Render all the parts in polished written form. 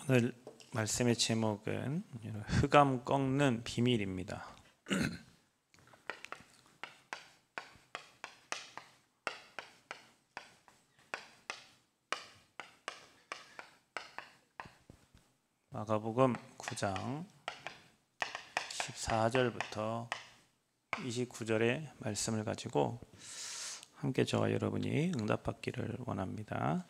오늘 말씀의 제목은 흑암 꺾는 비밀입니다. 마가복음 9장 14절부터 29절의 말씀을 가지고 함께 저와 여러분이 응답받기를 원합니다.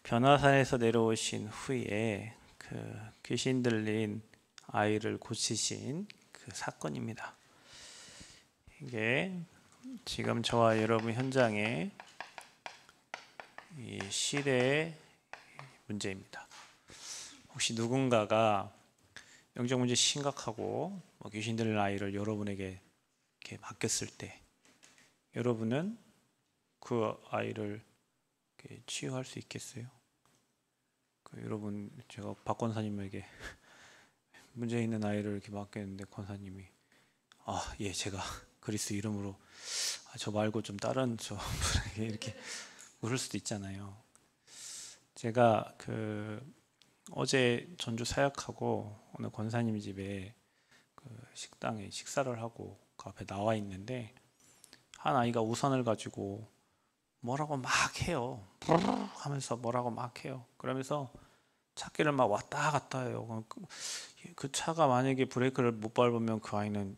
변화산에서 내려오신 후에 그 귀신 들린 아이를 고치신 그 사건입니다. 이게 지금 저와 여러분 현장의 이 시대의 문제입니다. 혹시 누군가가 영적 문제 심각하고 귀신 들린 아이를 여러분에게 이렇게 맡겼을 때 여러분은 그 아이를 이렇게 치유할 수 있겠어요? 여러분, 제가 박 권사님에게 문제 있는 아이를 이렇게 맡겼는데 권사님이 예, 제가 그리스도 이름으로 저 말고 좀 다른 저 분에게 이렇게 물을 수도 있잖아요. 제가 어제 전주 사역하고 오늘 권사님 집에 식당에 식사를 하고 그 앞에 나와 있는데 한 아이가 우산을 가지고 뭐라고 막 해요. 하면서 뭐라고 막 해요. 그러면서 차길을 막 왔다 갔다 해요. 그 차가 만약에 브레이크를 못 밟으면 그 아이는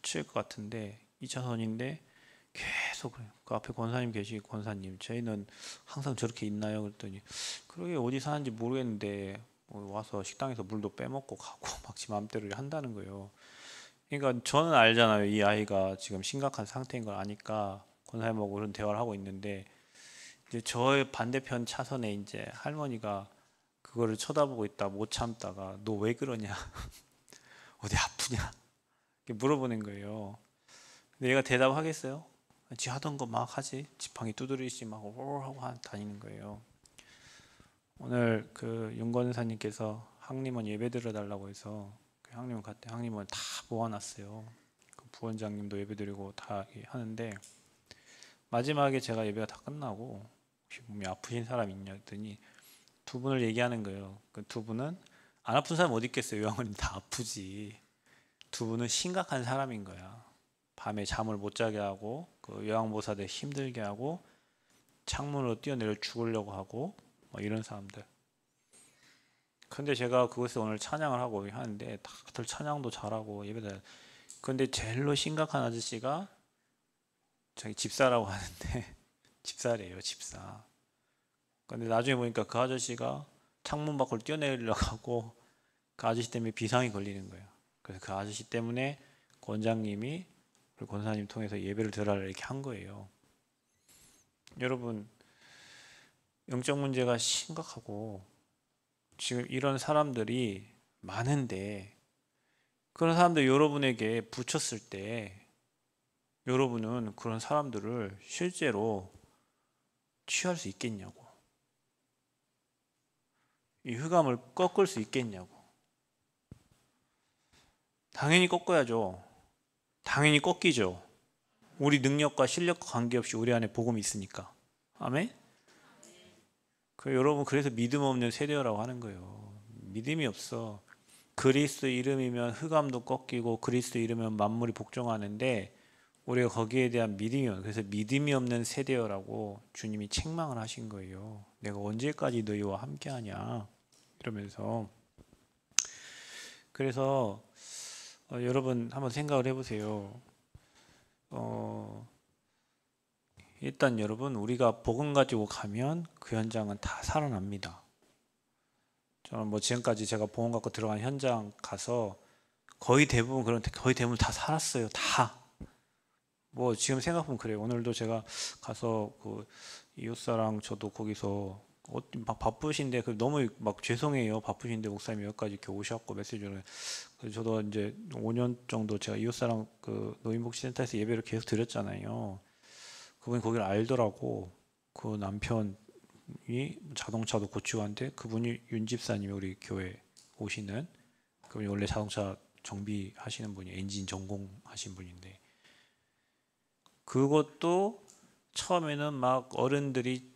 치일 것 같은데 2차선인데 계속 그래요. 그 앞에 권사님 계시고 권사님 저희는 항상 저렇게 있나요? 그랬더니 그러게 어디 사는지 모르겠는데 와서 식당에서 물도 빼먹고 가고 막 지 마음대로 한다는 거예요. 그러니까 저는 알잖아요. 이 아이가 지금 심각한 상태인 걸 아니까 권사님하고 그런 대화를 하고 있는데 이제 저의 반대편 차선에 이제 할머니가 그거를 쳐다보고 있다 못 참다가 너 왜 그러냐 어디 아프냐 이렇게 물어보는 거예요. 근데 얘가 대답하겠어요? 지 하던 거 막 하지. 지팡이 두드리지 막 하고 다니는 거예요. 오늘 윤권사님께서 항림원 예배 드려달라고 해서 항림원 갔대. 항림원 다 모아놨어요. 부원장님도 예배 드리고 다 하는데 마지막에 제가 예배가 다 끝나고 혹시 몸이 아프신 사람 있냐 했더니 두 분을 얘기하는 거예요. 그 두 분은 안 아픈 사람 어디 있겠어요. 요양원이 다 아프지. 두 분은 심각한 사람인 거야. 밤에 잠을 못 자게 하고 그 요양보호사들 힘들게 하고 창문으로 뛰어내려 죽으려고 하고 이런 사람들. 근데 제가 그것을 오늘 찬양을 하고 하는데 다들 찬양도 잘하고 예배도. 근데 제일로 심각한 아저씨가 자기 집사라고 하는데 집사래요, 집사. 근데 나중에 보니까 그 아저씨가 창문 밖으로 뛰어내리려고 하고 그 아저씨 때문에 비상이 걸리는 거예요. 그래서 그 아저씨 때문에 권장님이 권사님 통해서 예배를 드리라 이렇게 한 거예요. 여러분, 영적 문제가 심각하고 지금 이런 사람들이 많은데 그런 사람들 여러분에게 붙였을 때 여러분은 그런 사람들을 실제로 치유할 수 있겠냐고. 이 흑암을 꺾을 수 있겠냐고. 당연히 꺾어야죠. 당연히 꺾이죠. 우리 능력과 실력과 관계없이 우리 안에 복음이 있으니까. 아멘? 여러분 그래서 믿음 없는 세대라고 하는 거예요. 믿음이 없어. 그리스도 이름이면 흑암도 꺾이고 그리스도 이름이면 만물이 복종하는데 우리가 거기에 대한 믿음이 없는, 그래서 믿음이 없는 세대여라고 주님이 책망을 하신 거예요. 내가 언제까지 너희와 함께하냐 이러면서. 그래서 여러분 한번 생각을 해보세요. 일단 여러분 우리가 복음 가지고 가면 그 현장은 다 살아납니다. 저는 지금까지 제가 복음 갖고 들어간 현장 가서 거의 대부분 다 살았어요. 다. 지금 생각하면 그래요. 오늘도 제가 가서 이웃사랑 저도 거기서 막 바쁘신데 너무 막 죄송해요. 바쁘신데 목사님 여기까지 이렇게 오셨고 메시지를. 저도 이제 5년 정도 제가 이웃사랑 노인복지센터에서 예배를 계속 드렸잖아요. 그분이 거기를 알더라고. 그 남편이 자동차도 고치고 한데 그분이 윤 집사님이 우리 교회 오시는 그분이 원래 자동차 정비하시는 분이 엔진 전공하신 분인데 그것도 처음에는 막 어른들이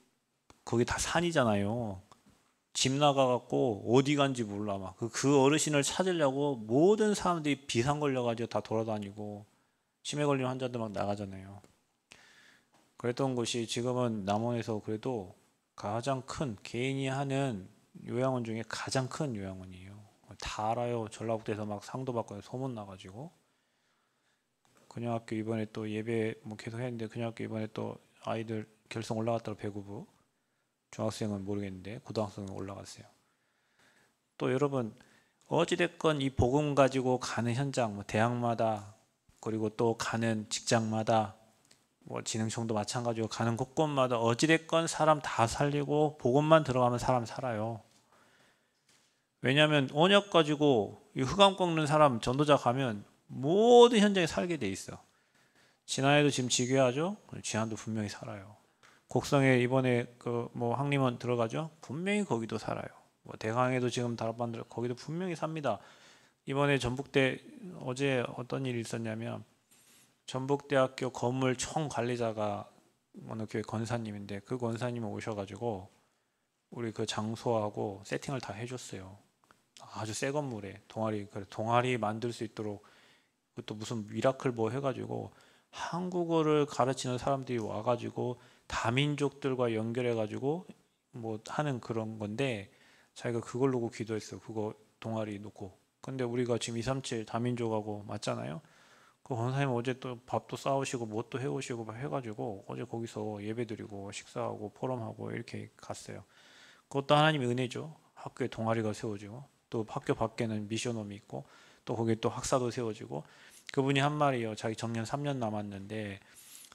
거기 다 산이잖아요. 집 나가갖고 어디 간지 몰라. 막 그 어르신을 찾으려고 모든 사람들이 비상 걸려가지고 다 돌아다니고 치매 걸린 환자들 막 나가잖아요. 그랬던 곳이 지금은 남원에서 그래도 가장 큰 개인이 하는 요양원 중에 가장 큰 요양원이에요. 다 알아요. 전라북도에서 막 상도 받고 소문 나가지고. 그냥학교 이번에 또 예배 뭐 계속 했는데 그냥학교 이번에 또 아이들 결성 올라갔다고 배구부. 중학생은 모르겠는데 고등학생은 올라갔어요. 또 여러분 어찌됐건 이 복음 가지고 가는 현장, 뭐 대학마다 그리고 또 가는 직장마다 뭐 진흥청도 마찬가지고 가는 곳곳마다 어찌됐건 사람 다 살리고 복음만 들어가면 사람 살아요. 왜냐하면 언약 가지고 이 흑암 꺾는 사람 전도자 가면 모든 현장에 살게 돼 있어. 진안에도 지금 지교하죠. 진안도 분명히 살아요. 곡성에 이번에 그 뭐 항림원 들어가죠. 분명히 거기도 살아요. 뭐 대강에도 지금 다락방 들어 거기도 분명히 삽니다. 이번에 전북대 어제 어떤 일이 있었냐면 전북대학교 건물 총 관리자가 어느 교회 권사님인데 그 권사님이 오셔가지고 우리 그 장소하고 세팅을 다 해줬어요. 아주 새 건물에 동아리 만들 수 있도록 그것도 무슨 미라클 뭐 해가지고 한국어를 가르치는 사람들이 와가지고 다민족들과 연결해가지고 뭐 하는 그런 건데 자기가 그걸 놓고 기도했어요. 그거 동아리 놓고. 근데 우리가 지금 237 다민족하고 맞잖아요. 그 권사님 어제 또 밥도 싸우시고 뭐 또 해오시고 막 해가지고 어제 거기서 예배드리고 식사하고 포럼하고 이렇게 갔어요. 그것도 하나님의 은혜죠. 학교에 동아리가 세워지고 또 학교 밖에는 미션홈이 있고 또 거기에 또 학사도 세워지고 그분이 한 말이에요. 자기 정년 3년 남았는데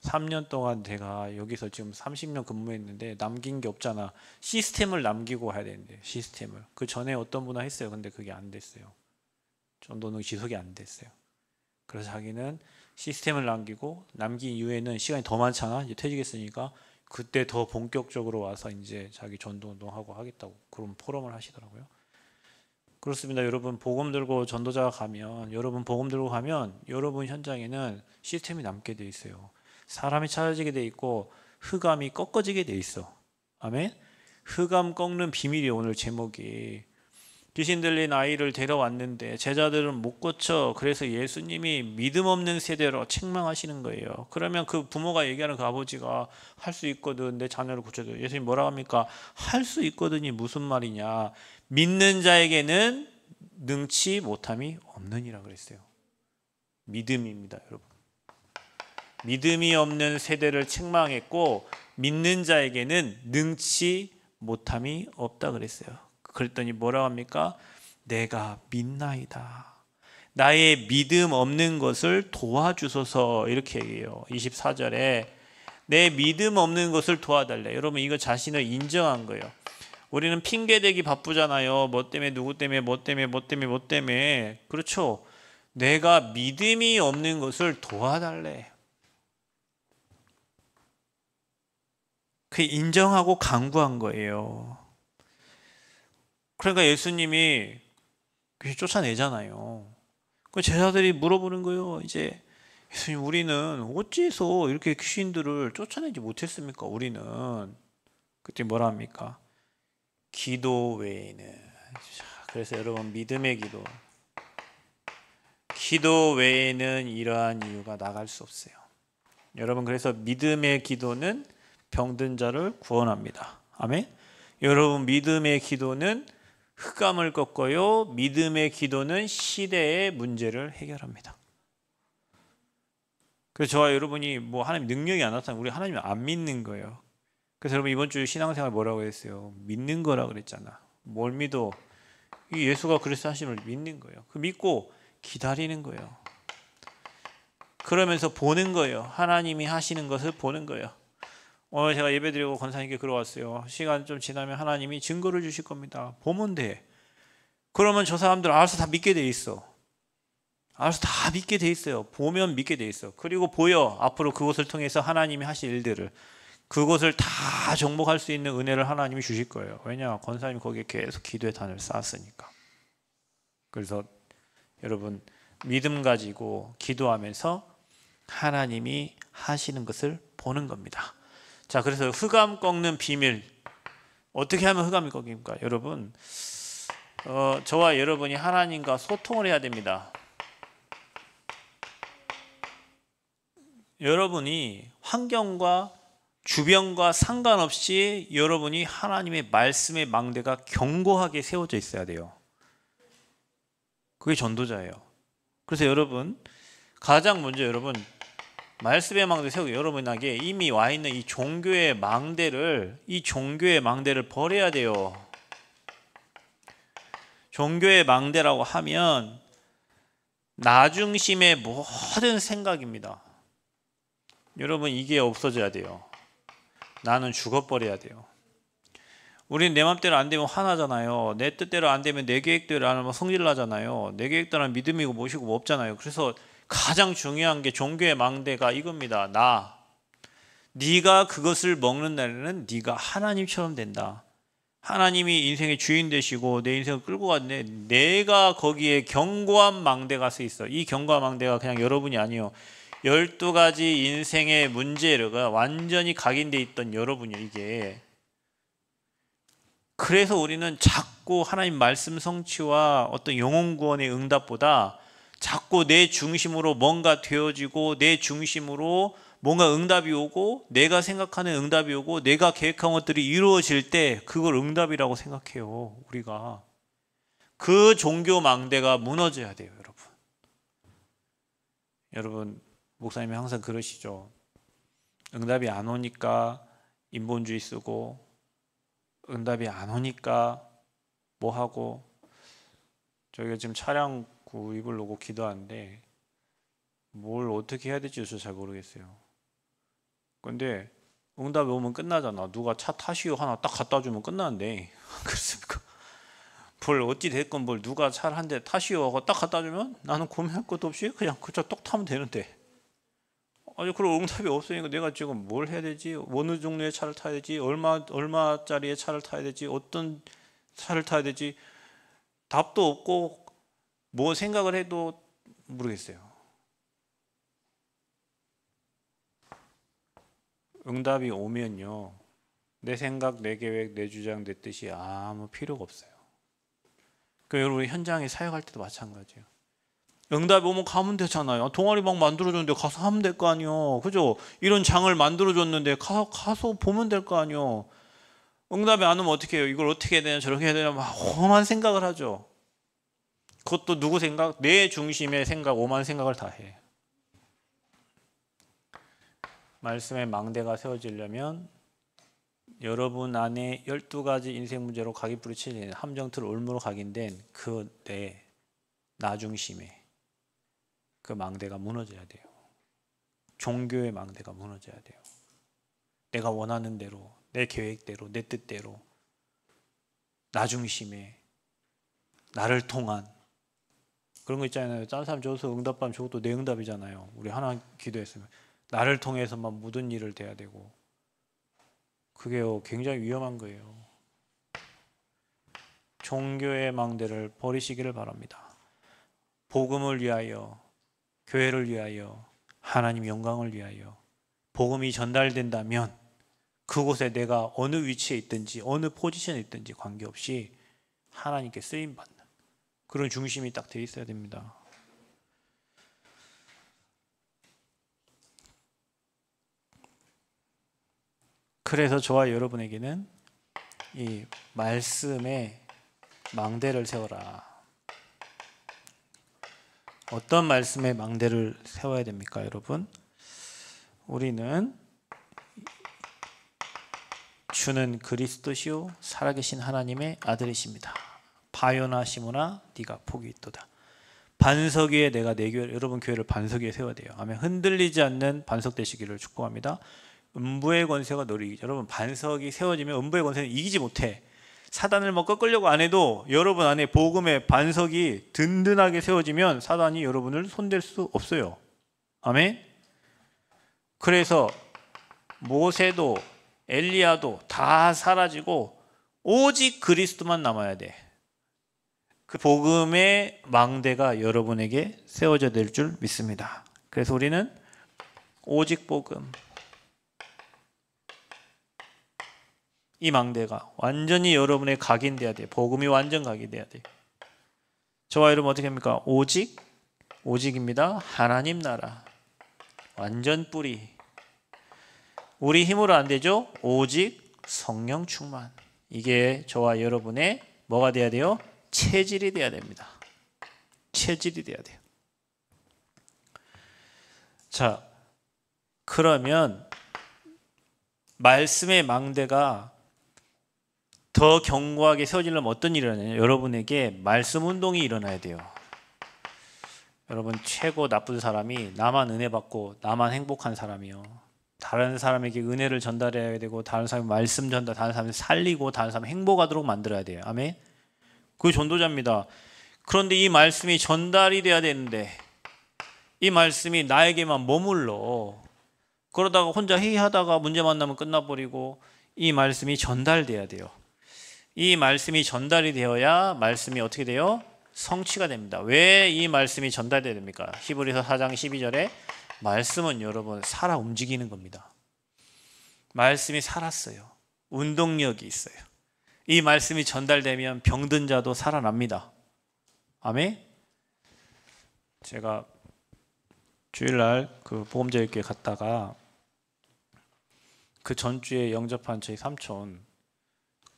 3년 동안 내가 여기서 지금 30년 근무했는데 남긴 게 없잖아. 시스템을 남기고 가야 되는데 시스템을. 그 전에 어떤 분이 했어요. 근데 그게 안 됐어요. 전도는 지속이 안 됐어요. 그래서 자기는 시스템을 남긴 이후에는 시간이 더 많잖아. 이제 퇴직했으니까 그때 더 본격적으로 와서 이제 자기 전도 운동하고 하겠다고 그런 포럼을 하시더라고요. 그렇습니다. 여러분 복음 들고 전도자가 가면 여러분 현장에는 시스템이 남게 돼 있어요. 사람이 찾아지게 돼 있고 흑암이 꺾어지게 돼 있어. 아멘. 흑암 꺾는 비밀이 오늘 제목이. 귀신 들린 아이를 데려왔는데 제자들은 못 고쳐. 그래서 예수님이 믿음 없는 세대로 책망하시는 거예요. 그러면 그 부모가 얘기하는 그 아버지가 할 수 있거든 내 자녀를 고쳐줘. 예수님 뭐라고 합니까? 할 수 있거든이 무슨 말이냐. 믿는 자에게는 능치 못함이 없느니라 그랬어요. 믿음입니다 여러분. 믿음이 없는 세대를 책망했고 믿는 자에게는 능치 못함이 없다 그랬어요. 그랬더니 뭐라고 합니까? 내가 믿나이다. 나의 믿음 없는 것을 도와주소서 이렇게 얘기해요. 24절에 내 믿음 없는 것을 도와달래. 여러분 이거 자신을 인정한 거예요. 우리는 핑계대기 바쁘잖아요. 뭐 때문에 누구 때문에 뭐 때문에 그렇죠. 내가 믿음이 없는 것을 도와달래. 그 인정하고 간구한 거예요. 그러니까 예수님이 귀신 쫓아내잖아요. 그 제자들이 물어보는 거예요. 이제 예수님 우리는 어째서 이렇게 귀신들을 쫓아내지 못했습니까? 우리는 그때 뭐라 합니까? 기도 외에는. 그래서 여러분 믿음의 기도 외에는 이러한 이유가 나갈 수 없어요. 여러분 그래서 믿음의 기도는 병든 자를 구원합니다. 아멘. 여러분 믿음의 기도는 흑암을 꺾어요. 믿음의 기도는 시대의 문제를 해결합니다. 그래서 저와 여러분이 뭐 하나님 능력이 안 나타나면 우리 하나님을 안 믿는 거예요. 그래서 여러분 이번 주 신앙생활 뭐라고 했어요? 믿는 거라 그랬잖아. 뭘 믿어? 이 예수가 그리스도 하심을 믿는 거예요. 그 믿고 기다리는 거예요. 그러면서 보는 거예요. 하나님이 하시는 것을 보는 거예요. 오늘 제가 예배드리고 권사님께 그러왔어요. 시간 좀 지나면 하나님이 증거를 주실 겁니다. 보면 돼. 그러면 저 사람들 알아서 다 믿게 돼 있어. 알아서 다 믿게 돼 있어요. 보면 믿게 돼 있어. 그리고 보여. 앞으로 그것을 통해서 하나님이 하실 일들을. 그것을 다 정복할 수 있는 은혜를 하나님이 주실 거예요. 왜냐? 권사님이 거기에 계속 기도의 단을 쌓았으니까. 그래서 여러분 믿음 가지고 기도하면서 하나님이 하시는 것을 보는 겁니다. 자, 그래서 흑암 꺾는 비밀. 어떻게 하면 흑암이 꺾입니까? 여러분, 저와 여러분이 하나님과 소통을 해야 됩니다. 여러분이 환경과 주변과 상관없이 여러분이 하나님의 말씀의 망대가 견고하게 세워져 있어야 돼요. 그게 전도자예요. 그래서 여러분, 가장 먼저 여러분 말씀의 망대 세우고 여러분에게 이미 와 있는 이 종교의 망대를 버려야 돼요. 종교의 망대라고 하면 나 중심의 모든 생각입니다. 여러분, 이게 없어져야 돼요. 나는 죽어버려야 돼요. 우린 내 맘대로 안 되면 화나잖아요. 내 뜻대로 안 되면 내 계획대로 안 하면 성질 나잖아요. 내 계획대로 하면 믿음이고 뭐시고 뭐 없잖아요. 그래서 가장 중요한 게 종교의 망대가 이겁니다. 네가 그것을 먹는 날에는 네가 하나님처럼 된다. 하나님이 인생의 주인 되시고 내 인생을 끌고 갔는데 내가 거기에 견고한 망대가 서 있어. 이 견고한 망대가 그냥 여러분이 아니에요. 12가지 인생의 문제가 완전히 각인돼 있던 여러분이요, 이게. 그래서 우리는 자꾸 하나님 말씀 성취와 어떤 영혼 구원의 응답보다 자꾸 내 중심으로 뭔가 되어지고 내 중심으로 뭔가 응답이 오고 내가 생각하는 응답이 오고 내가 계획한 것들이 이루어질 때 그걸 응답이라고 생각해요. 우리가 그 종교 망대가 무너져야 돼요. 여러분 목사님이 항상 그러시죠. 응답이 안 오니까 인본주의 쓰고 응답이 안 오니까 뭐하고. 저희가 지금 차량 구입을 놓고 기도하는데 뭘 어떻게 해야 될지 저 잘 모르겠어요. 근데 응답이 오면 끝나잖아. 누가 차 타시오 하나 딱 갖다 주면 끝나는데 그렇습니까? 뭘 어찌 됐건 뭘 누가 차를 한 대 타시오 하고 딱 갖다 주면 나는 고민할 것도 없이 그냥 그저 똑 타면 되는데, 아니 그럼 응답이 없으니까 내가 지금 뭘 해야 되지? 어느 종류의 차를 타야 되지? 얼마짜리의 차를 타야 되지? 어떤 차를 타야 되지? 답도 없고 뭐 생각을 해도 모르겠어요. 응답이 오면요, 내 생각, 내 계획, 내 주장, 내 뜻이 아무 필요가 없어요. 그 여러분 현장에 사역할 때도 마찬가지예요. 응답이 오면 가면 되잖아요. 동아리방 만들어줬는데 가서 하면 될 거 아니요. 그죠? 이런 장을 만들어줬는데 가서 보면 될 거 아니요. 응답이 안 오면 어떻게 해요? 이걸 어떻게 해야 되냐 저렇게 해야 되냐 막 험한 생각을 하죠. 그것도 누구 생각? 내 중심의 생각, 오만 생각을 다 해. 말씀의 망대가 세워지려면 여러분 안에 12가지 인생 문제로 각이 부딪히는 함정틀 올무로 각인된 그 나 중심의 그 망대가 무너져야 돼요. 종교의 망대가 무너져야 돼요. 내가 원하는 대로, 내 계획대로, 내 뜻대로, 나 중심의 나를 통한 그런 거 있잖아요. 다른 사람 줘서 응답하면 저것도 내 응답이잖아요. 우리 하나 기도했으면 나를 통해서만 모든 일을 돼야 되고, 그게요 굉장히 위험한 거예요. 종교의 망대를 버리시기를 바랍니다. 복음을 위하여, 교회를 위하여, 하나님 영광을 위하여 복음이 전달된다면 그곳에 내가 어느 위치에 있든지 어느 포지션에 있든지 관계없이 하나님께 쓰임받는 그런 중심이 딱 돼 있어야 됩니다. 그래서 저와 여러분에게는 이 말씀에 망대를 세워라. 어떤 말씀에 망대를 세워야 됩니까, 여러분? 우리는 주는 그리스도시요 살아계신 하나님의 아들이십니다. 바요나 시모나 네가 복이 있도다. 반석 위에 내가 내 교회, 여러분 교회를 반석 위에 세워야 돼요. 아멘. 흔들리지 않는 반석 되시기를 축복합니다. 음부의 권세가 너를 이기죠. 여러분 반석이 세워지면 음부의 권세는 이기지 못해. 사단을 뭐 꺾으려고 안 해도 여러분 안에 복음의 반석이 든든하게 세워지면 사단이 여러분을 손댈 수 없어요. 아멘. 그래서 모세도 엘리야도 다 사라지고 오직 그리스도만 남아야 돼. 그 복음의 망대가 여러분에게 세워져 될 줄 믿습니다. 그래서 우리는 오직 복음, 이 망대가 완전히 여러분의 각인돼야 돼요. 복음이 완전 각인돼야 돼요. 저와 여러분 어떻게 합니까? 오직입니다. 하나님 나라. 완전 뿌리. 우리 힘으로 안 되죠? 오직 성령 충만. 이게 저와 여러분의 뭐가 돼야 돼요? 체질이 돼야 됩니다. 체질이 돼야 돼요. 자, 그러면 말씀의 망대가 더 견고하게 세워지려면 어떤 일이 일어나냐? 여러분에게 말씀 운동이 일어나야 돼요. 여러분 최고 나쁜 사람이 나만 은혜 받고 나만 행복한 사람이요. 다른 사람에게 은혜를 전달해야 되고 다른 사람이 말씀 전달, 다른 사람을 살리고 다른 사람이 행복하도록 만들어야 돼요. 아멘. 그게 전도자입니다. 그런데 이 말씀이 전달이 돼야 되는데 이 말씀이 나에게만 머물러. 그러다가 혼자 회의하다가 문제 만나면 끝나버리고 이 말씀이 전달돼야 돼요. 이 말씀이 전달이 되어야 말씀이 어떻게 돼요? 성취가 됩니다. 왜 이 말씀이 전달돼야 됩니까? 히브리서 4장 12절에 말씀은 여러분 살아 움직이는 겁니다. 말씀이 살았어요. 운동력이 있어요. 이 말씀이 전달되면 병든 자도 살아납니다. 아멘. 제가 주일날 그 보험자유교회 갔다가 그 전주에 영접한 저희 삼촌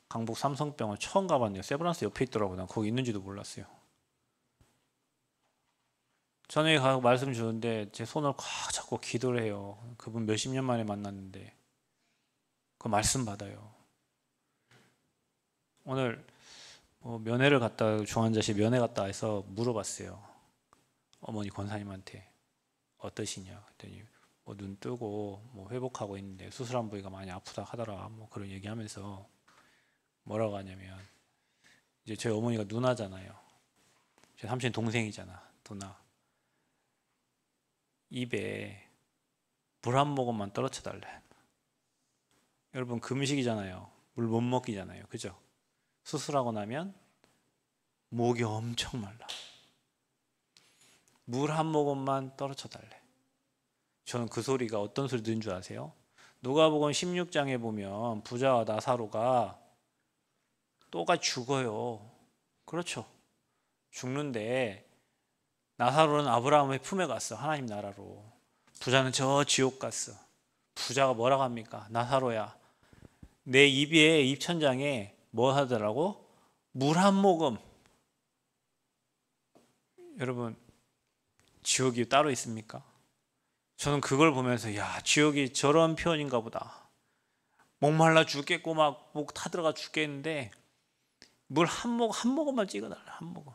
강북 삼성병원 처음 가봤네요. 세브란스 옆에 있더라고요. 난 거기 있는지도 몰랐어요. 저녁에 가서 말씀 주는데 제 손을 꽉 잡고 기도를 해요. 그분 몇십 년 만에 만났는데 그 말씀 받아요. 오늘 면회를 갔다 중환자실 면회 갔다 해서 물어봤어요. 어머니 권사님한테 어떠시냐 그랬더니 뭐 눈 뜨고 뭐 회복하고 있는데 수술한 부위가 많이 아프다 하더라. 뭐 그런 얘기하면서 뭐라고 하냐면 이제 저희 어머니가 누나잖아요. 제 삼촌 동생이잖아. 누나. 입에 물 한 모금만 떨어져 달래. 여러분 금식이잖아요. 물 못 먹기잖아요. 그죠? 수술하고 나면 목이 엄청 말라. 물 한 모금만 떨어져 달래. 저는 그 소리가 어떤 소리 듣는 줄 아세요? 누가복음 16장에 보면 부자와 나사로가 똑같이 죽어요. 그렇죠. 죽는데 나사로는 아브라함의 품에 갔어. 하나님 나라로. 부자는 저 지옥 갔어. 부자가 뭐라고 합니까? 나사로야, 내 입에 입천장에 뭐 하더라고? 물 한 모금. 여러분 지옥이 따로 있습니까? 저는 그걸 보면서 야, 지옥이 저런 표현인가 보다. 목말라 죽겠고 막 목 타들어가 죽겠는데 물 한 모금만 찍어달라. 한 모금.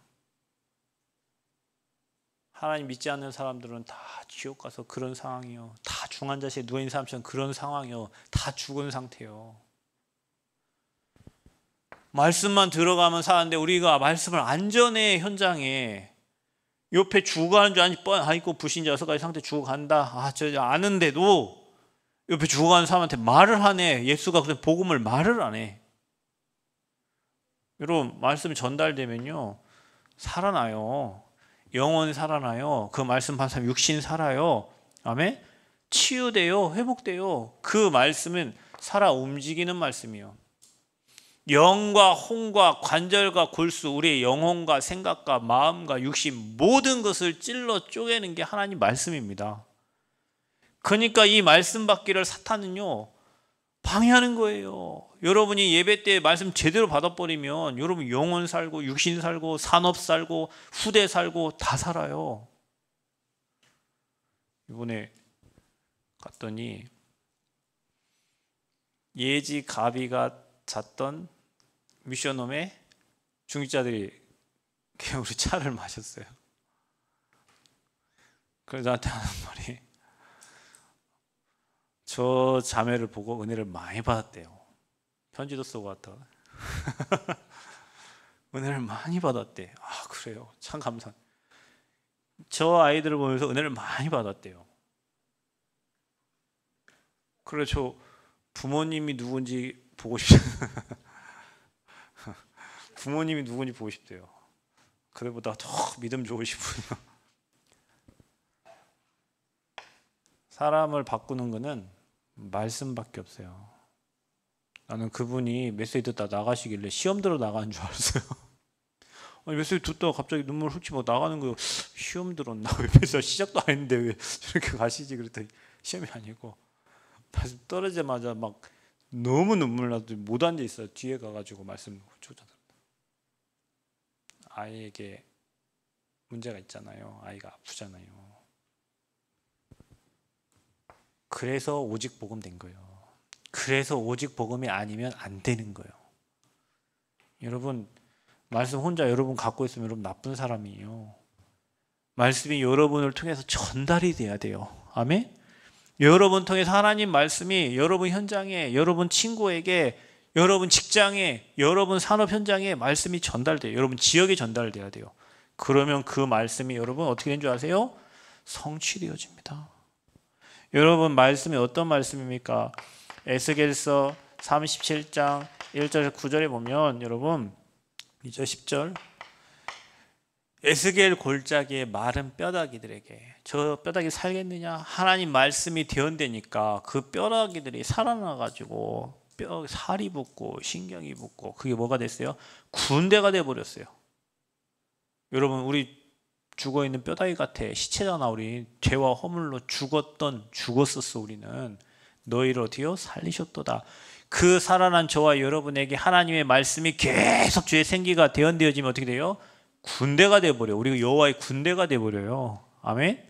하나님 믿지 않는 사람들은 다 지옥 가서 그런 상황이요. 다 중환자실에 누워있는 사람처럼 그런 상황이요. 다 죽은 상태요. 말씀만 들어가면 사는데 우리가 말씀을 안전의 현장에 옆에 죽어가는 줄 아니고 불신자여서까지 상태 죽어간다. 저 아는데도 옆에 죽어가는 사람한테 말을 하네. 예수가 그냥 복음을 말을 안 해. 여러분 말씀이 전달되면요 살아나요. 영혼이 살아나요. 그 말씀 받은 사람 육신 살아요. 아멘. 치유돼요. 회복돼요. 그 말씀은 살아 움직이는 말씀이요. 영과 혼과 관절과 골수, 우리의 영혼과 생각과 마음과 육신 모든 것을 찔러 쪼개는 게 하나님 말씀입니다. 그러니까 이 말씀 받기를 사탄은요 방해하는 거예요. 여러분이 예배 때 말씀 제대로 받아버리면 여러분 영혼 살고 육신 살고 산업 살고 후대 살고 다 살아요. 이번에 갔더니 예지 가비가 잤던 미션홈에 중직자들이 우리 차를 마셨어요. 그래서 나한테 하는 말이 저 자매를 보고 은혜를 많이 받았대요. 편지도 쓰고 왔다. 은혜를 많이 받았대. 아 그래요. 참 감사. 저 아이들을 보면서 은혜를 많이 받았대요. 그래 저 부모님이 누군지 보고 싶어요. 부모님이 누군지 보고 싶대요. 그들보다 더 믿음 좋으신 분이요. 사람을 바꾸는 것은 말씀밖에 없어요. 나는 그분이 메시지 듣다 나가시길래 시험 들어 나가는 줄 알았어요. 아니 메시지 듣다가 갑자기 눈물 훔치고 나가는 거예요. 시험 들었나? 그래서 시작도 안 했는데 왜 저렇게 가시지? 그랬더니 시험이 아니고 다시 떨어지자마자 막 너무 눈물 나도 못 앉아 있어요. 뒤에 가가지고 말씀 조절합니다. 아이에게 문제가 있잖아요. 아이가 아프잖아요. 그래서 오직 복음 된 거예요. 그래서 오직 복음이 아니면 안 되는 거예요. 여러분 말씀 혼자 여러분 갖고 있으면 여러분 나쁜 사람이에요. 말씀이 여러분을 통해서 전달이 돼야 돼요. 아멘? 여러분 통해서 하나님 말씀이 여러분 현장에, 여러분 친구에게, 여러분 직장에, 여러분 산업 현장에 말씀이 전달돼요. 여러분 지역에 전달돼야 돼요. 그러면 그 말씀이 여러분 어떻게 된 줄 아세요? 성취되어집니다. 여러분 말씀이 어떤 말씀입니까? 에스겔서 37장 1절에서 9절에 보면 여러분 2절 10절 에스겔 골짜기의 마른 뼈다귀들에게 저 뼈다귀 살겠느냐? 하나님 말씀이 되었다니까 그 뼈다귀들이 살아나가지고 뼈 살이 붙고 신경이 붙고 그게 뭐가 됐어요? 군대가 돼버렸어요. 여러분 우리 죽어있는 뼈다귀 같아. 시체잖아. 우리 죄와 허물로 죽었었어. 우리는 너희를 어디요? 살리셨도다. 그 살아난 저와 여러분에게 하나님의 말씀이 계속 주의 생기가 대언되어지면 어떻게 돼요? 군대가 돼버려. 우리가 여호와의 군대가 돼버려요. 아멘?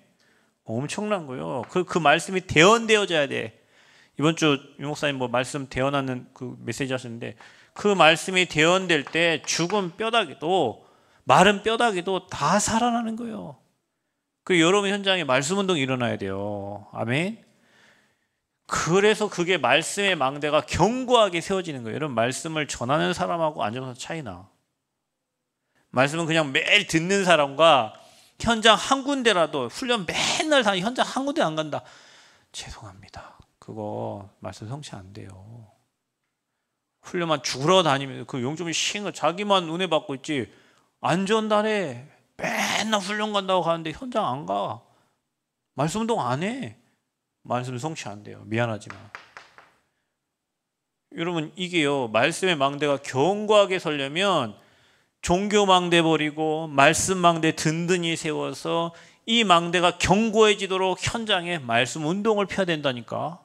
엄청난 거요. 그 말씀이 대언되어져야 돼. 이번 주 유목사님 뭐 말씀 대언하는 그 메시지 하셨는데 그 말씀이 대언될 때 죽은 뼈다귀도 마른 뼈다귀도 다 살아나는 거예요. 그 여러분 현장에 말씀 운동이 일어나야 돼요. 아멘? 그래서 그게 말씀의 망대가 견고하게 세워지는 거예요. 여러분 말씀을 전하는 사람하고 안 전하는 차이나. 말씀은 그냥 매일 듣는 사람과 현장 한 군데라도 훈련 맨날 다니 현장 한 군데 안 간다. 죄송합니다. 그거 말씀 성취 안 돼요. 훈련만 죽으러 다니면 그 용접이 싱거 자기만 은혜 받고 있지. 안전단에 맨날 훈련 간다고 가는데 현장 안 가. 말씀 운동 안 해. 말씀 성취 안 돼요. 미안하지만. 여러분 이게요. 말씀의 망대가 견고하게 서려면 종교 망대 버리고 말씀 망대 든든히 세워서 이 망대가 견고해지도록 현장에 말씀 운동을 펴야 된다니까.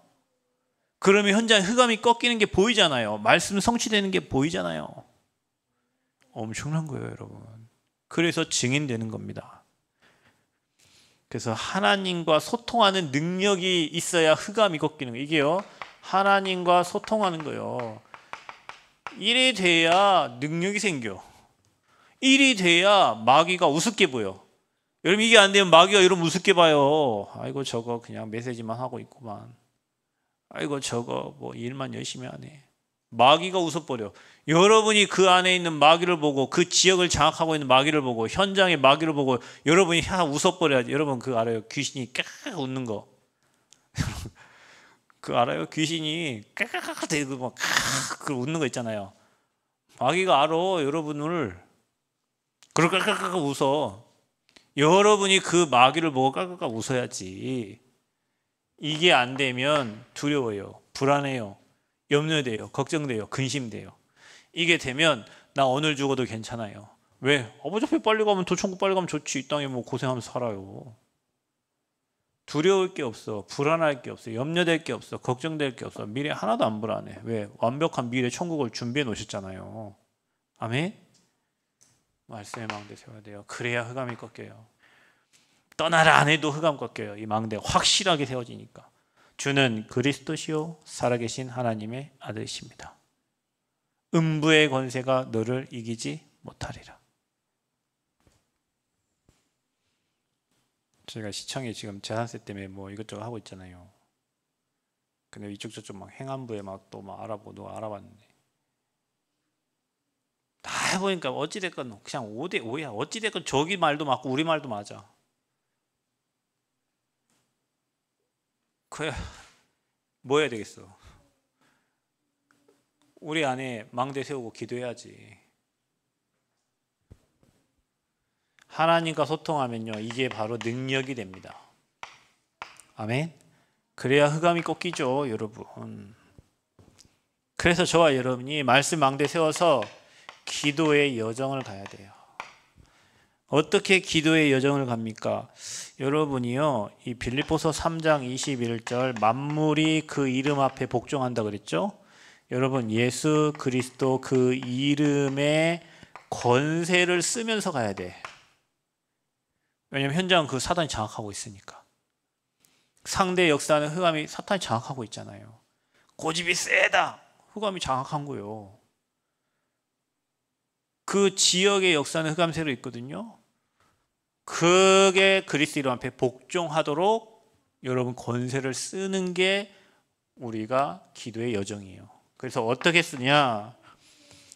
그러면 현장에 흑암이 꺾이는 게 보이잖아요. 말씀 성취되는 게 보이잖아요. 엄청난 거예요, 여러분. 그래서 증인되는 겁니다. 그래서 하나님과 소통하는 능력이 있어야 흑암이 꺾이는 거예요. 이게요. 하나님과 소통하는 거예요. 이래 돼야 능력이 생겨. 일이 돼야 마귀가 우습게 보여. 여러분 이게 안 되면 마귀가 여러분 우습게 봐요. 아이고 저거 그냥 메시지만 하고 있구만. 아이고 저거 뭐 일만 열심히 하네. 마귀가 웃어버려. 여러분이 그 안에 있는 마귀를 보고 그 지역을 장악하고 있는 마귀를 보고 현장의 마귀를 보고 여러분이 웃어버려야지. 여러분 그거 알아요? 귀신이 깨깍 웃는 거. 그거 알아요? 귀신이 깨깍 대고 막 웃는 거 있잖아요. 마귀가 알아 여러분을. 그렇게 깔깔깔 웃어. 여러분이 그 마귀를 보고 깔깔깔 웃어야지. 이게 안 되면 두려워요. 불안해요. 염려돼요. 걱정돼요. 근심돼요. 이게 되면 나 오늘 죽어도 괜찮아요. 왜? 아버지 앞에 빨리 가면 더 천국 빨리 가면 좋지. 이 땅에 뭐 고생하면서 살아요. 두려울 게 없어. 불안할 게 없어. 염려될 게 없어. 걱정될 게 없어. 미래 하나도 안 불안해. 왜? 완벽한 미래 천국을 준비해 놓으셨잖아요. 아멘? 말씀의 망대 세워야 돼요. 그래야 흑암이 꺾여요. 떠나라 안 해도 흑암 꺾여요. 이 망대 확실하게 세워지니까. 주는 그리스도시요 살아계신 하나님의 아들이십니다. 음부의 권세가 너를 이기지 못하리라. 저희가 시청에 지금 재산세 때문에 뭐 이것저것 하고 있잖아요. 근데 이쪽 저쪽 막 행안부에 막 또 막 알아보고 누가 알아봤는데 다 해보니까 어찌됐건 그냥 5대 5야. 어찌됐건 저기 말도 맞고 우리 말도 맞아. 그래 뭐 해야 되겠어. 우리 안에 망대 세우고 기도해야지. 하나님과 소통하면요 이게 바로 능력이 됩니다. 아멘. 그래야 흑암이 꺾이죠 여러분. 그래서 저와 여러분이 말씀 망대 세워서 기도의 여정을 가야 돼요. 어떻게 기도의 여정을 갑니까? 여러분이요, 이 빌립보서 3장 21절 만물이 그 이름 앞에 복종한다 그랬죠? 여러분, 예수 그리스도 그 이름의 권세를 쓰면서 가야 돼. 왜냐면 현장은 그 사단이 장악하고 있으니까. 상대의 역사는 흑암이 사탄이 장악하고 있잖아요. 고집이 세다, 흑암이 장악한 거예요. 그 지역의 역사는 흑암세로 있거든요. 그게 그리스도 이름 앞에 복종하도록 여러분 권세를 쓰는 게 우리가 기도의 여정이에요. 그래서 어떻게 쓰냐?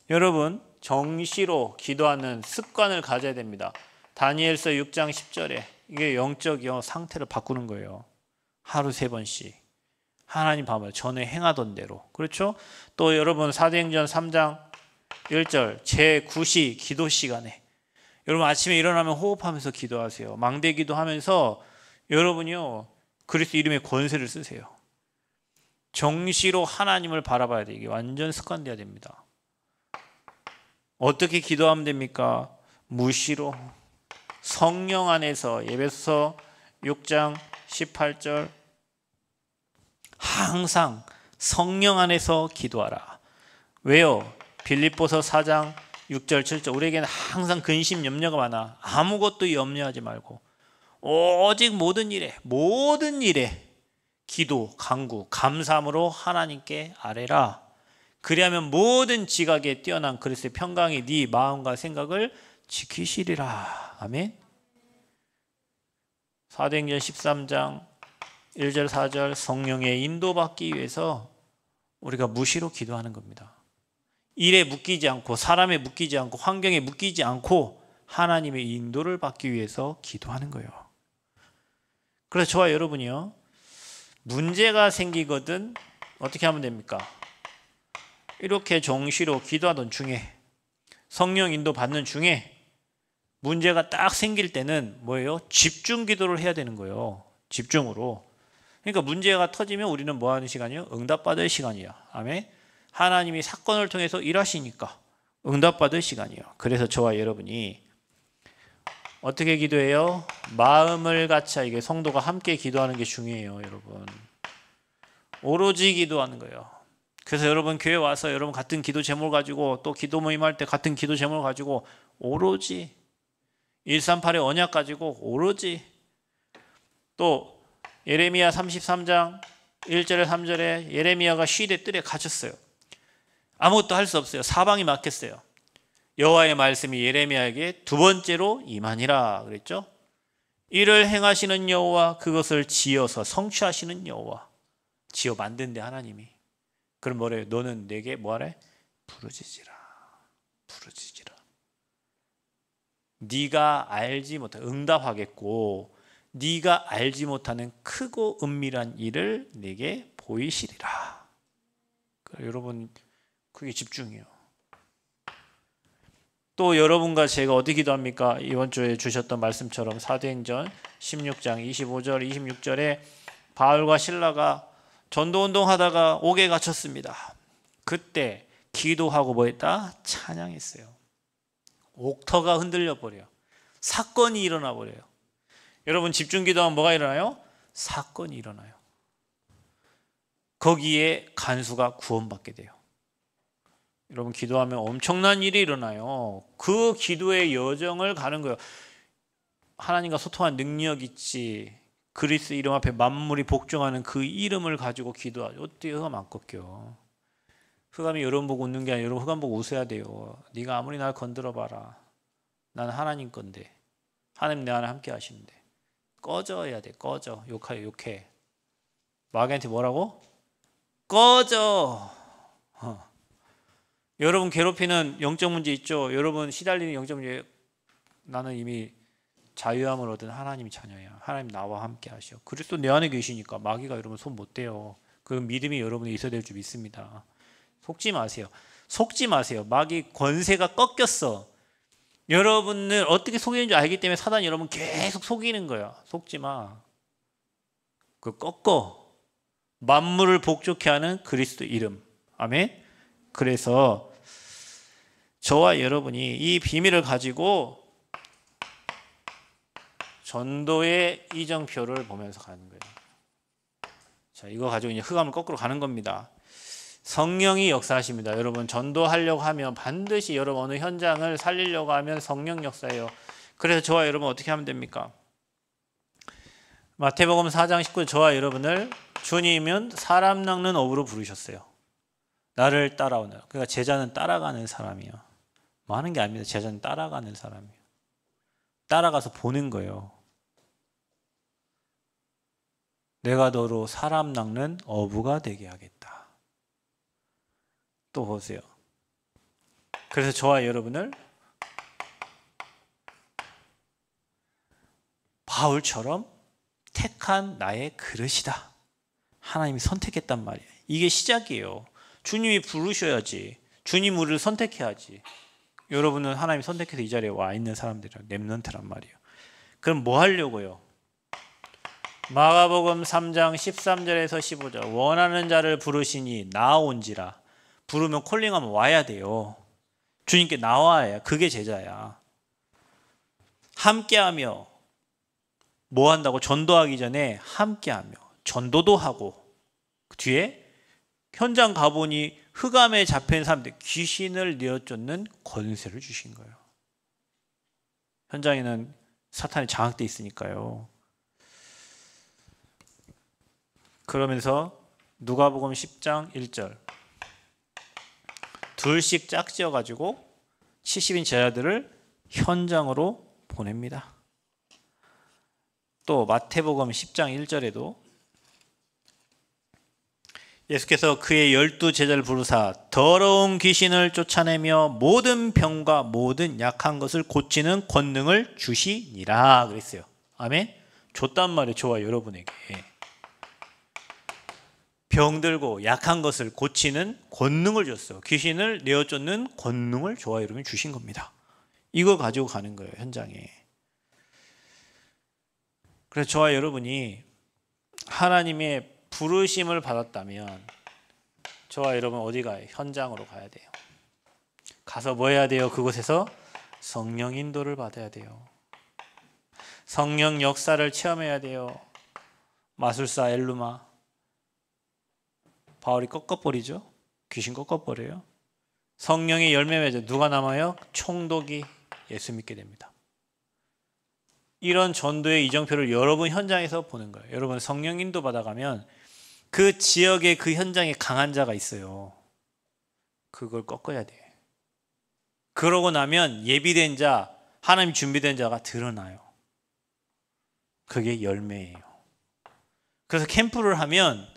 여러분, 정시로 기도하는 습관을 가져야 됩니다. 다니엘서 6장 10절에 이게 영적 상태를 바꾸는 거예요. 하루 3번씩 하나님 봐봐요. 전에 행하던 대로. 그렇죠? 또 여러분 사도행전 3장 1절 제9시 기도 시간에 여러분 아침에 일어나면 호흡하면서 기도하세요. 망대 기도하면서 여러분이요 그리스도 이름의 권세를 쓰세요. 정시로 하나님을 바라봐야 돼. 이게 완전 습관돼야 됩니다. 어떻게 기도하면 됩니까? 무시로 성령 안에서 에베소서 6장 18절 항상 성령 안에서 기도하라. 왜요? 빌립보서 4장 6절 7절 우리에게는 항상 근심 염려가 많아. 아무것도 염려하지 말고 오직 모든 일에 기도, 간구, 감사함으로 하나님께 아뢰라. 그리하면 모든 지각에 뛰어난 그리스도의 평강이 네 마음과 생각을 지키시리라. 아멘. 사도행전 13장 1절 4절 성령의 인도받기 위해서 우리가 무시로 기도하는 겁니다. 일에 묶이지 않고 사람에 묶이지 않고 환경에 묶이지 않고 하나님의 인도를 받기 위해서 기도하는 거예요. 그래서 저와 여러분이요 문제가 생기거든 어떻게 하면 됩니까? 이렇게 정시로 기도하던 중에 성령 인도 받는 중에 문제가 딱 생길 때는 뭐예요? 집중 기도를 해야 되는 거예요. 집중으로. 그러니까 문제가 터지면 우리는 뭐 하는 시간이요? 응답받을 시간이야. 아멘. 하나님이 사건을 통해서 일하시니까 응답받을 시간이에요. 그래서 저와 여러분이 어떻게 기도해요? 마음을 같이 이게 성도가 함께 기도하는 게 중요해요, 여러분. 오로지 기도하는 거예요. 그래서 여러분 교회 와서 여러분 같은 기도 제목을 가지고 또 기도 모임할 때 같은 기도 제목을 가지고 오로지 138의 언약 가지고 오로지 또 예레미야 33장 1절에 3절에 예레미야가 시대 뜰에 갇혔어요. 아무것도 할 수 없어요. 사방이 막혔어요. 여호와의 말씀이 예레미야에게 두 번째로 임하니라 그랬죠. 이를 행하시는 여호와 그것을 지어서 성취하시는 여호와. 지어 만든데 하나님이. 그럼 뭐래요? 너는 내게 뭐하래? 부르짖으라. 부르짖으라. 네가 알지 못한 응답하겠고 네가 알지 못하는 크고 은밀한 일을 내게 보이시리라. 여러분 그게 집중이에요. 또 여러분과 제가 어디 기도합니까? 이번 주에 주셨던 말씀처럼 사도행전 16장 25절 26절에 바울과 실라가 전도운동 하다가 옥에 갇혔습니다. 그때 기도하고 뭐 했다? 찬양했어요. 옥터가 흔들려 버려요. 사건이 일어나 버려요. 여러분 집중 기도하면 뭐가 일어나요? 사건이 일어나요. 거기에 간수가 구원받게 돼요. 여러분 기도하면 엄청난 일이 일어나요. 그 기도의 여정을 가는 거예요. 하나님과 소통한 능력 있지. 그리스도 이름 앞에 만물이 복종하는 그 이름을 가지고 기도하죠. 어떻게 흑암 안 꺾여? 흑암이 여러분 보고 웃는 게 아니라 여러분 흑암 보고 웃어야 돼요. 네가 아무리 날 건드려 봐라. 난 하나님 건데. 하나님 내 안에 함께 하시는데. 꺼져야 돼. 꺼져. 욕해. 마귀한테 뭐라고? 꺼져. 여러분 괴롭히는 영적 문제 있죠? 여러분 시달리는 영적 문제. 나는 이미 자유함을 얻은 하나님이 자녀야. 하나님 나와 함께 하셔. 그리스도 내 안에 계시니까 마귀가 여러분 손 못 대요. 그 믿음이 여러분에 있어야 될 줄 믿습니다. 속지 마세요. 속지 마세요. 마귀 권세가 꺾였어. 여러분을 어떻게 속이는지 알기 때문에 사단이 여러분 계속 속이는 거야. 속지 마. 그 꺾어. 만물을 복종케 하는 그리스도 이름. 아멘. 그래서 저와 여러분이 이 비밀을 가지고 전도의 이정표를 보면서 가는 거예요. 자, 이거 가지고 이제 흑암을 거꾸로 가는 겁니다. 성령이 역사하십니다. 여러분, 전도하려고 하면 반드시 여러분 어느 현장을 살리려고 하면 성령 역사예요. 그래서 저와 여러분 어떻게 하면 됩니까? 마태복음 4장 19절, 저와 여러분을 주님은 사람 낚는 어부로 부르셨어요. 나를 따라오는. 그러니까 제자는 따라가는 사람이요. 많은 게 아닙니다. 제자는 따라가는 사람이요. 따라가서 보는 거예요. 내가 너로 사람 낚는 어부가 되게 하겠다. 또 보세요. 그래서 저와 여러분을 바울처럼 택한 나의 그릇이다. 하나님이 선택했단 말이에요. 이게 시작이에요. 주님이 부르셔야지. 주님 우리를 선택해야지. 여러분은 하나님이 선택해서 이 자리에 와 있는 사람들이란 렘넌트란 말이에요. 그럼 뭐 하려고요? 마가복음 3장 13절에서 15절, 원하는 자를 부르시니 나온지라. 부르면 콜링하면 와야 돼요. 주님께 나와야, 그게 제자야. 함께하며 뭐 한다고? 전도하기 전에 함께하며 전도도 하고, 그 뒤에 현장 가보니 흑암에 잡힌 사람들, 귀신을 내어쫓는 권세를 주신 거예요. 현장에는 사탄이 장악돼 있으니까요. 그러면서 누가복음 10장 1절, 둘씩 짝지어가지고 70인 제자들을 현장으로 보냅니다. 또 마태복음 10장 1절에도 예수께서 그의 12 제자를 부르사 더러운 귀신을 쫓아내며 모든 병과 모든 약한 것을 고치는 권능을 주시니라 그랬어요. 아멘. 줬단 말이에요. 저와 여러분에게. 병들고 약한 것을 고치는 권능을 줬어요. 귀신을 내어쫓는 권능을 저와 여러분이 주신 겁니다. 이거 가지고 가는 거예요, 현장에. 그래서 저와 여러분이 하나님의 부르심을 받았다면 저와 여러분 어디 가요? 현장으로 가야 돼요. 가서 뭐 해야 돼요? 그곳에서 성령 인도를 받아야 돼요. 성령 역사를 체험해야 돼요. 마술사 엘루마, 바울이 꺾어버리죠. 귀신 꺾어버려요. 성령의 열매 맺어 누가 남아요? 총독이 예수 믿게 됩니다. 이런 전도의 이정표를 여러분 현장에서 보는 거예요. 여러분 성령 인도 받아가면 그 지역에, 그 현장에 강한 자가 있어요. 그걸 꺾어야 돼. 그러고 나면 예비된 자, 하나님 준비된 자가 드러나요. 그게 열매예요. 그래서 캠프를 하면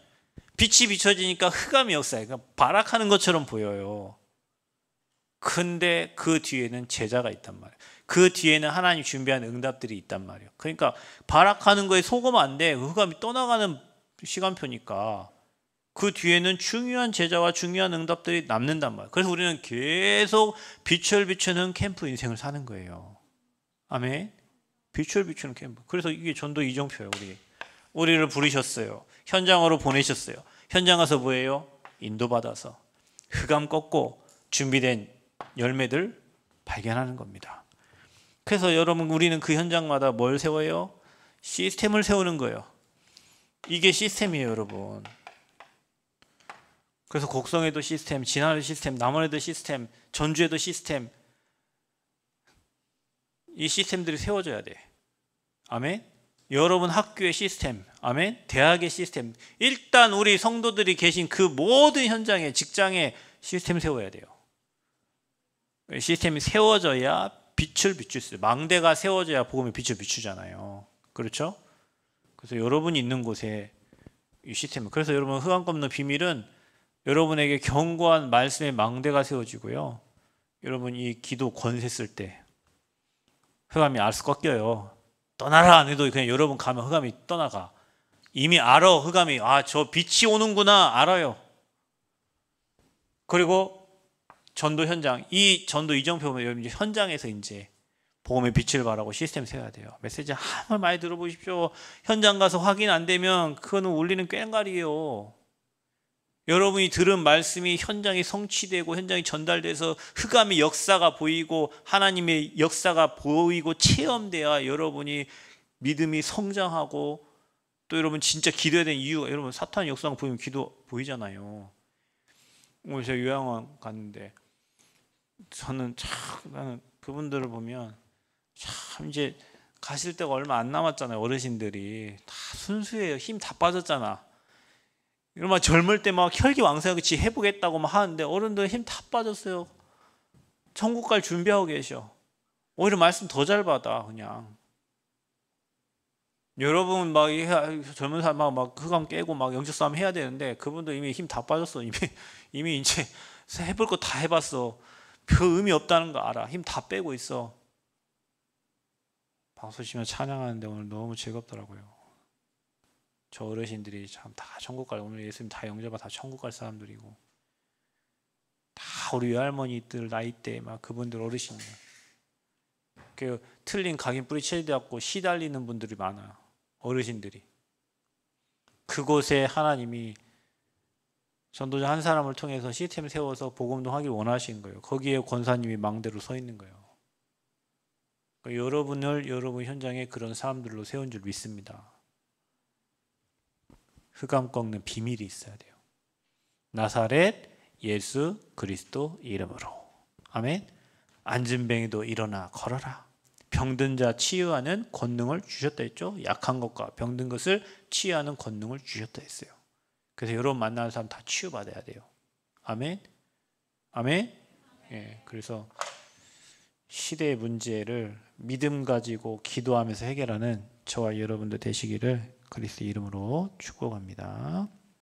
빛이 비춰지니까 흑암이 역사예요. 그러니까 발악하는 것처럼 보여요. 근데 그 뒤에는 제자가 있단 말이에요. 그 뒤에는 하나님 준비한 응답들이 있단 말이에요. 그러니까 발악하는 거에 속으면 안 돼. 흑암이 떠나가는 시간표니까 그 뒤에는 중요한 제자와 중요한 응답들이 남는단 말이에요. 그래서 우리는 계속 빛을 비추는 캠프 인생을 사는 거예요. 아멘. 빛을 비추는 캠프. 그래서 이게 전도 이정표예요. 우리를 부르셨어요. 현장으로 보내셨어요. 현장 가서 뭐예요? 인도받아서 흑암 꺾고 준비된 열매들 발견하는 겁니다. 그래서 여러분, 우리는 그 현장마다 뭘 세워요? 시스템을 세우는 거예요. 이게 시스템이에요, 여러분. 그래서 곡성에도 시스템, 진안에도 시스템, 남원에도 시스템, 전주에도 시스템. 이 시스템들이 세워져야 돼. 아멘. 여러분 학교의 시스템, 아멘. 대학의 시스템. 일단 우리 성도들이 계신 그 모든 현장에, 직장에 시스템 세워야 돼요. 시스템이 세워져야 빛을 비출 수 있어요. 망대가 세워져야 복음의 빛을 비추잖아요. 그렇죠? 그래서 여러분이 있는 곳에 이 시스템. 그래서 여러분, 흑암 꺾는 비밀은 여러분에게 견고한 말씀의 망대가 세워지고요. 여러분 이 기도 권세 쓸 때 흑암이 알아서 꺾여요. 떠나라 안 해도 그냥 여러분 가면 흑암이 떠나가. 이미 알아. 흑암이 저 빛이 오는구나 알아요. 그리고 전도 현장, 이 전도 이정표 보면 여러분 이제 현장에서 이제 복음의 빛을 발하고 시스템 세워야 돼요. 메시지 한번 많이 들어보십시오. 현장 가서 확인 안 되면 그거는 울리는 꽹과리예요. 여러분이 들은 말씀이 현장에 성취되고 현장에 전달돼서 흑암의 역사가 보이고 하나님의 역사가 보이고 체험돼야 여러분이 믿음이 성장하고, 또 여러분 진짜 기도해야 되는 이유가, 여러분 사탄 역사가 보이면 기도 보이잖아요. 오늘 제가 요양원 갔는데 나는 그분들을 보면 참 이제 가실 때가 얼마 안 남았잖아요. 어르신들이 다 순수해요. 힘 다 빠졌잖아. 이러면 젊을 때 막 혈기왕성하게 해보겠다고 막 하는데 어른들 힘 다 빠졌어요. 천국 갈 준비하고 계셔. 오히려 말씀 더 잘 받아. 그냥 여러분 막 젊은 사람 막 흑암 깨고 막 영적 싸움 해야 되는데 그분들 이미 힘 다 빠졌어. 이미 이제 해볼 거 다 해봤어. 별 의미 없다는 거 알아. 힘 다 빼고 있어. 방송 치면 찬양하는데 오늘 너무 즐겁더라고요. 저 어르신들이 참 다 천국 갈, 오늘 예수님 다 영접하 다 천국 갈 사람들이고, 다 우리 외할머니들 나이대 막 그분들 어르신이에요. 그 틀린 각인 뿌리쳐갖고 시달리는 분들이 많아요. 어르신들이. 그곳에 하나님이 전도자 한 사람을 통해서 시스템 세워서 복음도 하길 원하신 거예요. 거기에 권사님이 망대로 서 있는 거예요. 그러니까 여러분 현장에 그런 사람들로 세운 줄 믿습니다. 흑암 꺾는 비밀이 있어야 돼요. 나사렛 예수 그리스도 이름으로. 아멘. 안진뱅이도 일어나 걸어라. 병든 자 치유하는 권능을 주셨다 했죠. 약한 것과 병든 것을 치유하는 권능을 주셨다 했어요. 그래서 여러분 만나는 사람 다 치유받아야 돼요. 아멘. 아멘. 예, 그래서 시대의 문제를 믿음 가지고 기도하면서 해결하는 저와 여러분들 되시기를 그리스도 이름으로 축복합니다.